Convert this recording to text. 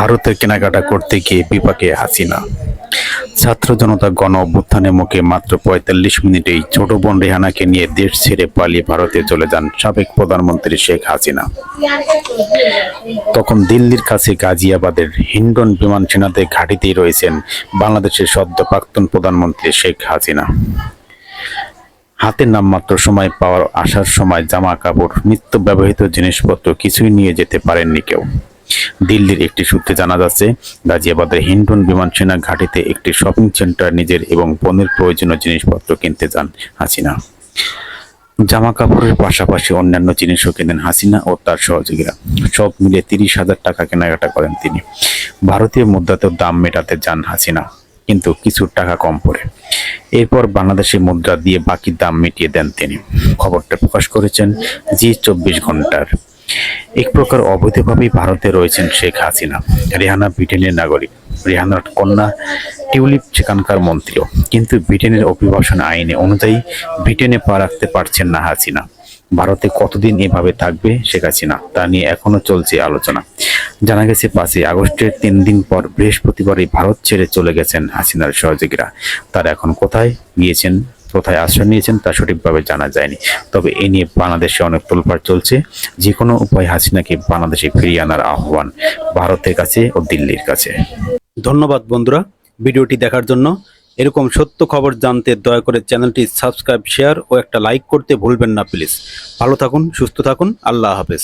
ভারতের কেনাকাটা করতে গিয়ে বিপাকে হাসিনা। ছাত্র জনতা গণ অভ্যুত্থানের মুখে মাত্র ৪৫ মিনিটেই ছোট বোন রেহানাকে নিয়ে দেশ ছেড়ে পালিয়ে ভারতে চলে যান সাবেক প্রধানমন্ত্রী শেখ হাসিনা। তখন দিল্লির কাছে গাজিয়াবাদের হিন্ডন বিমান সেনাতে ঘাঁটিতেই রয়েছেন বাংলাদেশের সদ্য প্রাক্তন প্রধানমন্ত্রী শেখ হাসিনা। হাতে নামমাত্র সময় পাওয়ার আসার সময় জামা কাপড়, নিত্য ব্যবহৃত জিনিসপত্র কিছুই নিয়ে যেতে পারেননি কেউ। দিল্লির একটি সূত্রে জানা যাচ্ছে, গাজিয়াবাদের হিন্ডন বিমান সেনা ঘাঁটিতে একটি শপিং সেন্টার নিজের এবং বোনের প্রয়োজনীয় জিনিসপত্র কিনতে যান হাসিনা। জামা কাপড়ের পাশাপাশি অন্যান্য জিনিসও কেনেন হাসিনা ও তার সহযোগীরা। সব মিলে ৩০,০০০ টাকা কেনাকাটা করেন তিনি। ভারতীয় মুদ্রাতেও দাম মেটাতে যান হাসিনা, কিন্তু কিছু টাকা কম পড়ে। এরপর বাংলাদেশি মুদ্রা দিয়ে বাকি দাম মিটিয়ে দেন তিনি। খবরটা প্রকাশ করেছেন জি ২৪ ঘন্টার। এক প্রকার অবৈধভাবেই ভারতে রয়েছেন শেখ হাসিনা। রেহানা ব্রিটেনের নাগরিক, রেহানার কন্যা টিউলিপ সেখানকার মন্ত্রীও, কিন্তু ব্রিটেনের অভিবাসন আইনে অনুযায়ী ব্রিটেনে পা রাখতে পারছেন না হাসিনা। ভারতে কতদিন এভাবে থাকবে শেখ হাসিনা, তা নিয়ে এখনো চলছে আলোচনা। জানা গেছে ৫ই আগস্টের ৩ দিন পর বৃহস্পতিবারই ভারত ছেড়ে চলে গেছেন হাসিনার সহযোগীরা। তারা এখন কোথায় গিয়েছেন, কোথায় আশ্রয় নিয়েছেন তা সঠিকভাবে জানা যায়নি। তবে এ নিয়ে বাংলাদেশে অনেক তোলপাড় চলছে। যে কোনো উপায়ে হাসিনাকে বাংলাদেশে ফিরিয়ে আনার আহ্বান ভারতের কাছে ও দিল্লির কাছে। ধন্যবাদ বন্ধুরা ভিডিওটি দেখার জন্য। এরকম সত্য খবর জানতে দয়া করে চ্যানেলটি সাবস্ক্রাইব, শেয়ার ও একটা লাইক করতে ভুলবেন না প্লিজ। ভালো থাকুন, সুস্থ থাকুন, আল্লাহ হাফেজ।